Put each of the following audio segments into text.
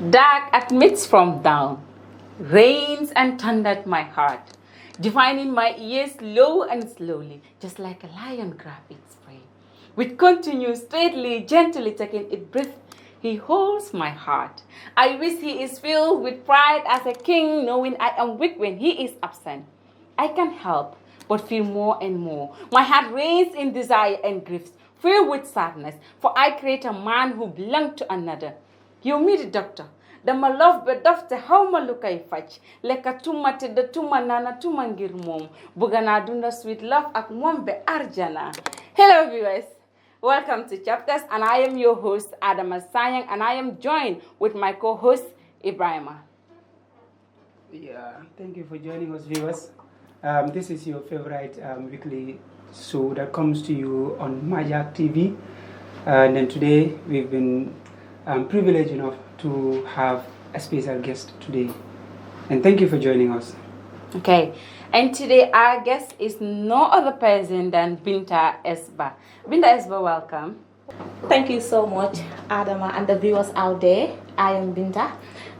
Dark admits from down, rains and thundered my heart, defining my ears low and slowly, just like a lion grab its prey. With continuous, straightly, gently taking its breath, he holds my heart. I wish he is filled with pride as a king, knowing I am weak when he is absent. I can't help but feel more and more. My heart rains in desire and grief, filled with sadness, for I create a man who belonged to another. You meet the doctor. Dama love be dofte hawma lu kay faj leka tuma te de tuma nana tuma ngir mom bugana dunda sweet love ak mom be arjana. Hello viewers, welcome to Chapters, and I am your host Adama Sanyang, and I am joined with my co-host Ibrahima. Yeah, thank you for joining us, viewers. This is your favorite weekly show that comes to you on Majak TV, and then today we've been privileged enough to have a special guest today, and thank you for joining us. Okay, and today our guest is no other person than Binta Esba. Binta Esba, welcome. Thank you so much, Adama, and the viewers out there. I am Binta.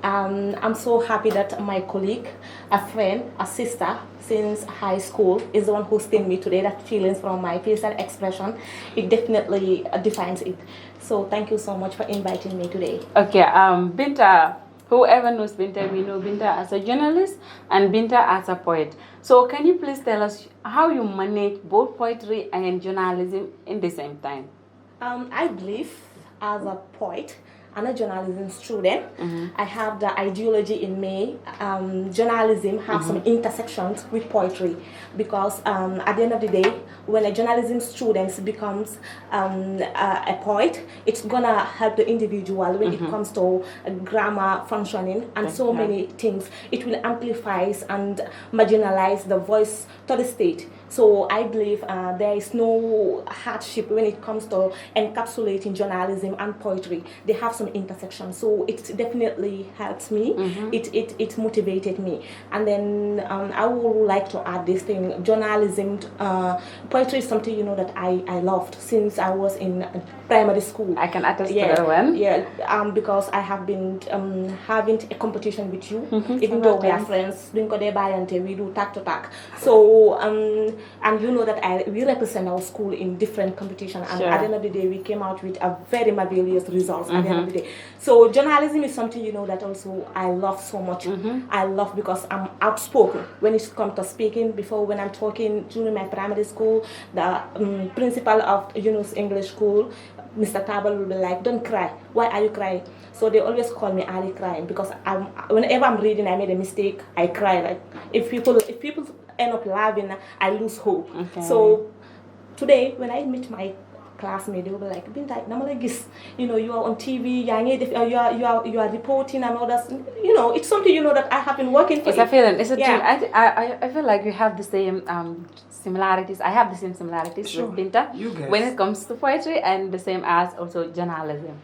I'm so happy that my colleague, a friend, a sister since high school is the one who's telling me today. That feelings from my facial expression, it definitely defines it. So thank you so much for inviting me today. Okay, Binta, whoever knows Binta, we know Binta as a journalist and Binta as a poet. So can you please tell us how you manage both poetry and journalism in the same time? I believe as a poet and a journalism student, I have the ideology in me. Journalism has some intersections with poetry, because at the end of the day, when a journalism student becomes a poet, it's gonna help the individual when it comes to grammar functioning and so many things. It will amplify and marginalize the voice to the state. So I believe there is no hardship when it comes to encapsulating journalism and poetry. They have some intersection, so it definitely helps me. It motivated me. And then I would like to add this thing: journalism, poetry is something that I loved since I was in primary school. I can attest to that one. Yeah, because I have been having a competition with you, even though we are friends. We do tag to tag. So and you know that we represent our school in different competitions, and at the end of the day, we came out with a very marvelous results at the end of the day. So journalism is something that also I love so much. I love because I'm outspoken when it comes to speaking. Before, when I'm talking during my primary school, the principal of English school, Mr. Tabal, will be like, "Don't cry. Why are you crying?" So they always call me Ali crying, because whenever I'm reading, I made a mistake, I cry. Like if people end up laughing, I lose hope. Okay. So today, when I meet my classmates, they will be like, "Binta, you are on TV, you are reporting and all that." It's something that I have been working for. It's a feeling. It's a dream. I feel like we have the same similarities. I have the same similarities with Binta when it comes to poetry, and the same as also journalism.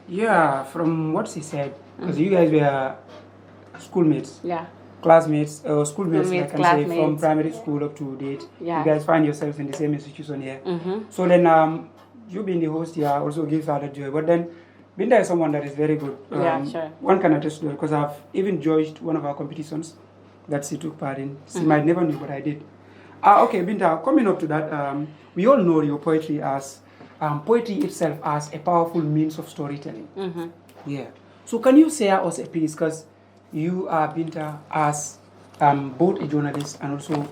Yeah, from what she said, because you guys were schoolmates. Yeah. Classmates, schoolmates, I can say, from primary school up to date. Yeah. You guys find yourselves in the same institution here. So then, you being the host here also gives her that joy. But then, Binta is someone that is very good. Sure. One can attest to it, because I've even judged one of our competitions that she took part in. She might never know, but I did. Okay, Binta, coming up to that, we all know your poetry as, poetry itself as a powerful means of storytelling. Yeah. So can you share us a piece, because you are Binta as both a journalist and also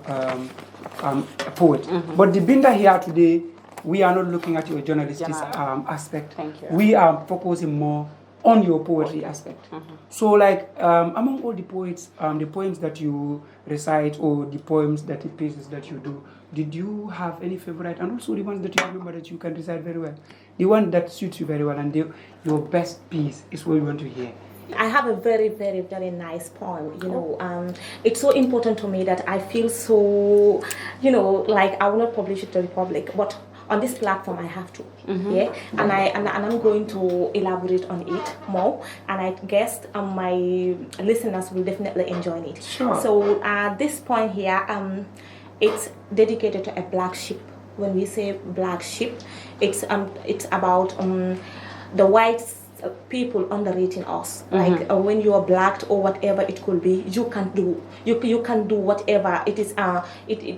a poet. But the Binta here today, we are not looking at your journalistic aspect. Thank you. We are focusing more on your poetry aspect. So like among all the poets, the poems that you recite, or the poems, the pieces that you do, did you have any favorite, and also the ones that you remember that you can recite very well? The one that suits you very well, and your best piece is what we want to hear. I have a very, very, very nice poem. It's so important to me that I feel so, like I will not publish it to the public, but on this platform I have to. Yeah, and I'm going to elaborate on it more, and I guess my listeners will definitely enjoy it. Sure. So this poem here, it's dedicated to a black sheep. When we say black sheep, it's about the white people underrating us. Like when you are black or whatever it could be, you can do. You can do whatever it is.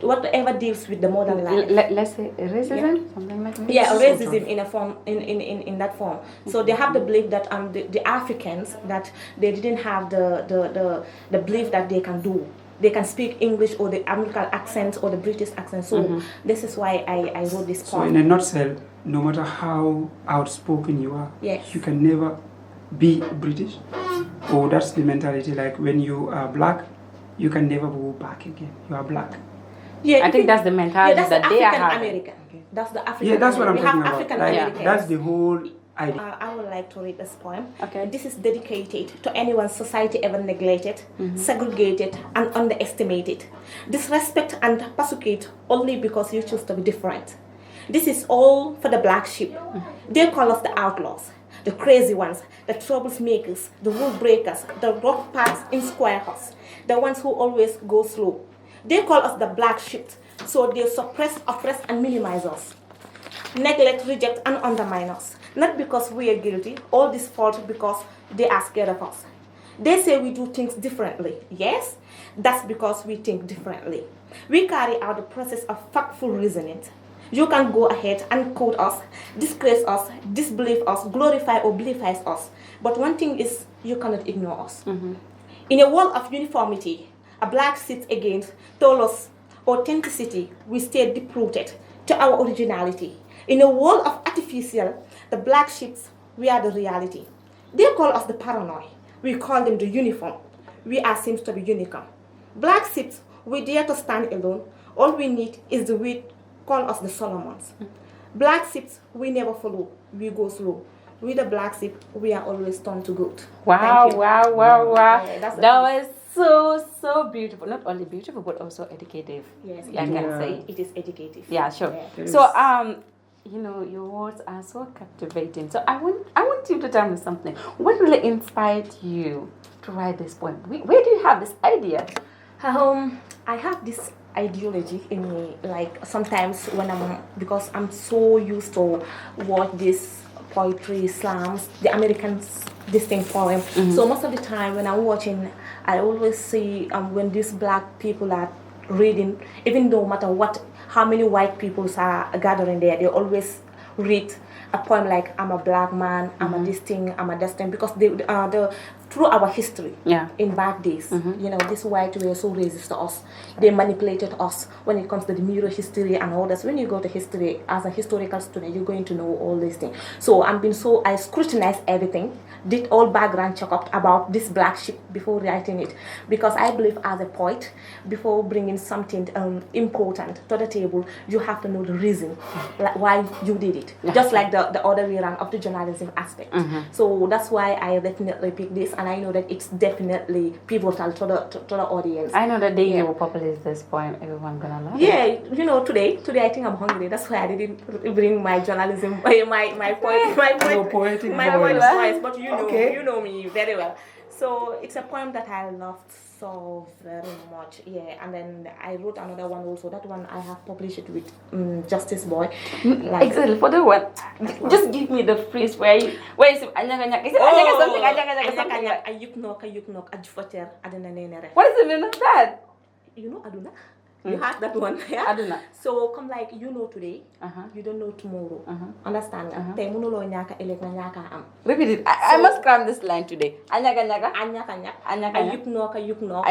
Whatever deals with the modern life. Let's say racism, something like that. Yeah, racism in a form, in that form. So they have the belief that the Africans, that they didn't have the belief that they can do. They can speak English or the American accent or the British accent. So this is why I wrote this poem. So in a nutshell, no matter how outspoken you are, Yes. you can never be British. Oh, that's the mentality. Like when you are black, you can never go back again. You are black. Yeah, I think that's the mentality that's that the they are African having. American. That's the African. Yeah, that's what I'm We talking have about. African Like, Americans. that's the whole idea. I would like to read this poem. Okay. This is dedicated to anyone society ever neglected, segregated, and underestimated. Disrespect and persecute only because you choose to be different. This is all for the black sheep. They call us the outlaws, the crazy ones, the troublemakers, the rule breakers, the rough parts in squares, the ones who always go slow. They call us the black sheep, so they suppress, oppress, and minimize us. Neglect, reject, and undermine us. Not because we are guilty, all this fault because they are scared of us. They say we do things differently. Yes, that's because we think differently. We carry out the process of factful reasoning. You can go ahead and quote us, disgrace us, disbelieve us, glorify or believize us. But one thing is, you cannot ignore us. In a world of uniformity, a black sits against told us authenticity, we stay deep-rooted to our originality. In a world of artificial, the black sheep, we are the reality. They call us the paranoid. We call them the uniform. We are seems to be unicorn. Black sheep, we dare to stand alone. All we need is the wheat, call us the Solomons. Black sheep, we never follow. We go slow. We the black sheep, we are always turned to good. Wow, Thank you. wow. Yeah, that's That was so beautiful. Not only beautiful, but also educative. Yes, I can say. it is educative. Yeah, sure. Yeah. So, you know, your words are so captivating. So I want you to tell me something. What really inspired you to write this poem? Where do you have this idea? I have this ideology in me. Like sometimes because I'm so used to watch this poetry, slams, the Americans, this thing poem. So most of the time when I'm watching, I always see when these black people are reading, even though no matter how many white people are gathering there, they always read a poem like I'm a black man, I'm a this thing, I'm a that thing, because through our history, in back days, you know, this white were so racist to us. They manipulated us when it comes to the mirror history and all that. When you go to history as a historical student, you're going to know all these things. So I scrutinized everything, did all background check up about this black sheep before writing it, because I believe as a poet, before bringing something important to the table, you have to know the reason like why you did it, just like the other way around of the journalism aspect. So that's why I definitely picked this, and I know that it's definitely pivotal to the audience. I know that day you will publish this poem, everyone gonna love it. Yeah, you know, today I think I'm hungry. That's why I didn't bring my journalism, my poetic voice. But you know me very well. So it's a poem that I loved so very much. Yeah, and then I wrote another one also. That one I have published it with Justice Boy. Like, exactly, for the one. Just give me the phrase where you say anyak. Is it anyak something? Ayuk Ajifutankeh. What is the meaning of that? You know Aduna? You had that one, yeah? Aduna. So come like you know today, you don't know tomorrow. Understand? Tay munulo ñaka elek na ñaka am. Repeat it. I must cram this line today. Anyak. Ayuk no.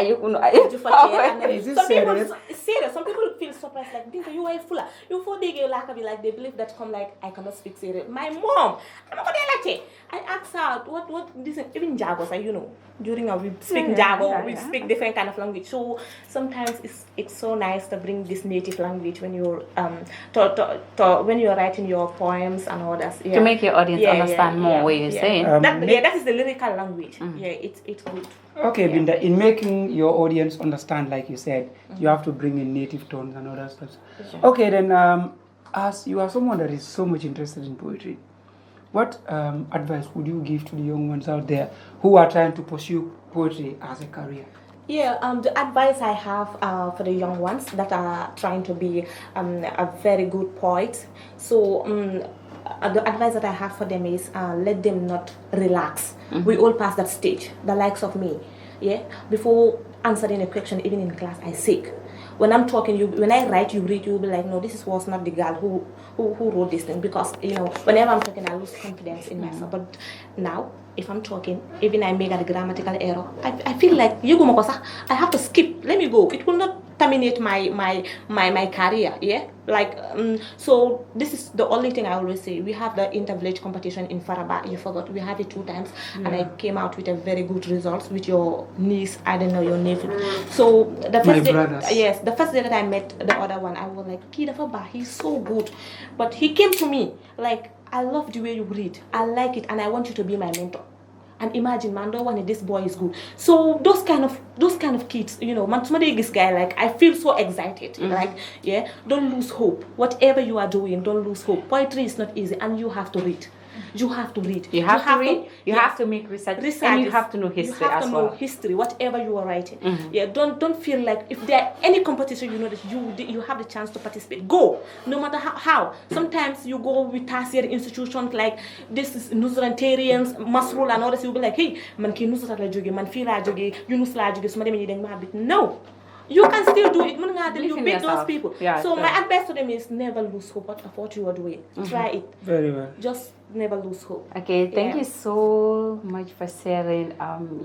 Is this Some people serious? serious. Some people feel surprised like, Dinka, you are full. You for they like they believe that come like I cannot speak serious. My mom, I'm not gonna I asked her what this even Jagos, you know. During we speak Jago, we speak different kind of language. So sometimes it's so nice to bring this native language when you're when you're writing your poems and all that. Yeah. To make your audience understand more what you're saying. That is the lyrical language. Yeah, it's good. Okay, Binda, in making your audience understand, like you said, you have to bring in native tones and other stuff. Okay, then as you are someone that is so much interested in poetry, what advice would you give to the young ones out there who are trying to pursue poetry as a career? Yeah, the advice I have for the young ones that are trying to be a very good poet. So the advice that I have for them is let them not relax. We all pass that stage. The likes of me, yeah. Before answering a question, even in class, I sick. When I'm talking, when I write, you read, you'll be like, no, this was not the girl who wrote this thing, because whenever I'm talking, I lose confidence in myself. But now, if I'm talking, even I make a grammatical error, I feel like I have to skip. Let me go. It will not terminate my career. Yeah, like so. This is the only thing I always say. We have the inter-village competition in Faraba. You forgot. We have it 2 times, and I came out with a very good results with your niece. I don't know your nephew. So the first day, the first day that I met the other one, I was like, Kida Faba, he's so good, but he came to me like, I love the way you read. I like it, and I want you to be my mentor. And imagine, man, don't want this boy is good. So those kind of kids, man, somebody this guy, like, I feel so excited. Like, yeah, don't lose hope. Whatever you are doing, don't lose hope. Poetry is not easy, and you have to read. You have to read. You have to read. You have to make research. And you have to know history as well. You have to know history, whatever you are writing. Yeah, don't feel like if there are any competition, that you have the chance to participate. Go, no matter how. Sometimes you go with tertiary institutions like this is Nusrantarians, Masrul, and others. You'll be like, hey, man, ki Nusrat la joge, man fi la joge, Yunus la joge, somebody me deng ma. No. You can still do it. You beat those people. Yeah, so my advice to them is never lose hope of what you are doing. Try it. Very well. Just never lose hope. Okay, thank you so much for sharing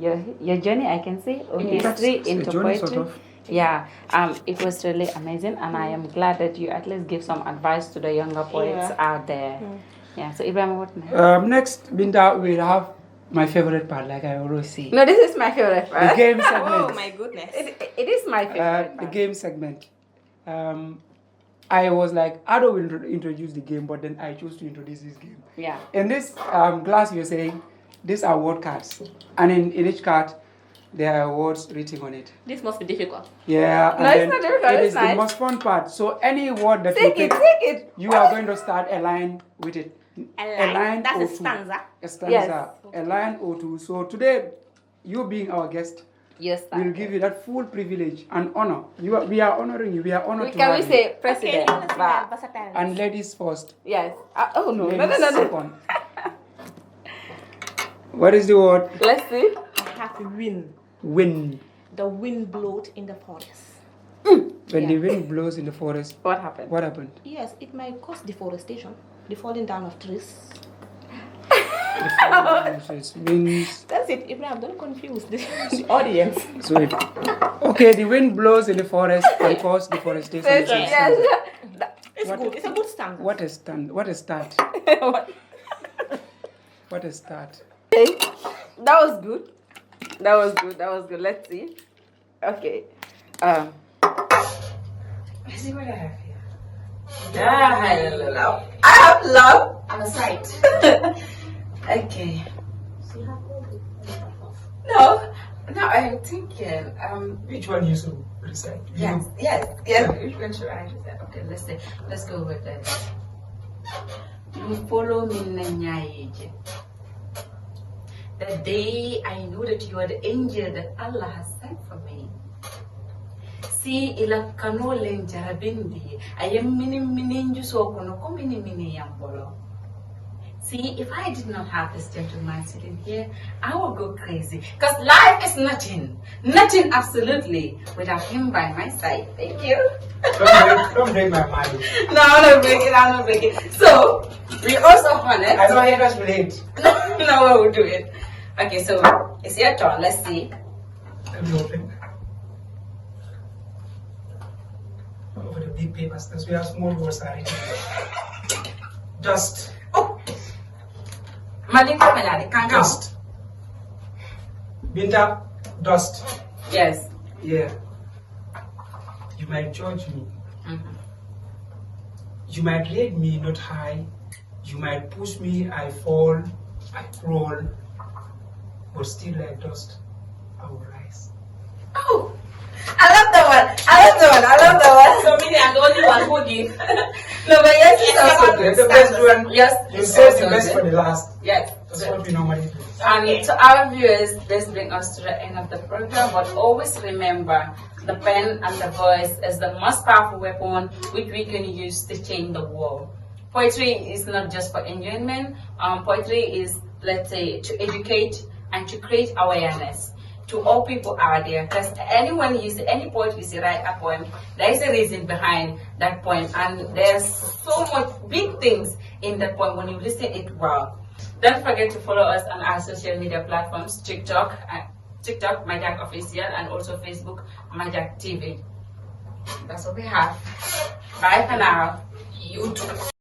your journey, I can say, of history into poetry. Sort of. Yeah, it was really amazing, and I am glad that you at least give some advice to the younger poets out there. Yeah, so Ibrahim, what next? Next, Binta, we'll have my favorite part, like I always say. No, this is my favorite part. The game segment. Oh my goodness. It is my favorite part. The game segment. I was like, Ado will introduce the game, but then I chose to introduce this game. Yeah. In this glass, you're saying, these are word cards. And in each card, there are words written on it. This must be difficult. Yeah. No, it's not difficult. It is the most fun part. So any word that take you pick, you are going to start a line with it. A line. That's a stanza. A stanza. Yes. A line or two. So today, you being our guest, we'll give you that full privilege and honor. We are honoring you. We are honored to have you. Can we say president? Okay, and ladies first. Yes. Oh no. Ladies No. second. What is the word? Let's see. I have to win. Wind. The wind blowed in the forest. When the wind blows in the forest, what happened? What happened? Yes, it might cause deforestation, the falling down of trees. Winds. That's it, Ibrahim. Don't confuse the audience. So the wind blows in the forest and causes deforestation. Yes. It's good. It's a good stanza. What is stand? What is start? What is start? Okay. That was good. Let's see. Okay. Let's see what I have here. I have love. On the side. Okay. No, I'm thinking. Which one you should recite? Yes. Which one should I recite? Okay, let's go with that. You follow me, Nanyaye. The day I knew that you are the angel that Allah has sent for me. See, ila kanolen jarabindi. I am mini so kono ko mini yambolo. See, if I did not have this gentleman sitting here, I would go crazy. Because life is nothing absolutely without him by my side. Thank you. Don't break my mind. No, I'm not breaking it. So, we also honored. I know you guys will hate. No, I will do it. Okay, so it's your turn. Let's see. Let me open. Over the big papers, because we have small words already. Dust. Oh! Malinka Meladi, Kanga. Dust. Binta, dust. Yes. Yeah. You might judge me. Mm-hmm. You might rate me not high. You might push me, I fall, I crawl. But still like dust, I will rise. Oh! I love that one. So meaning I'm the only one who give. No, but yes, it's also good. The best one. Yes, You save the best for the last. Yes. That's what we normally do. And to our viewers, this brings us to the end of the program. But always remember, the pen and the voice is the most powerful weapon which we can use to change the world. poetry is not just for enjoyment. Poetry is, let's say, to educate and to create awareness to all people out there. Because anyone you see, any poet you see write a poem, there is a reason behind that poem, and there's so much big things in that poem. When you listen it, wow. Don't forget to follow us on our social media platforms: TikTok, Majak Official, and also Facebook, Majak TV. That's what we have. Bye for now. YouTube.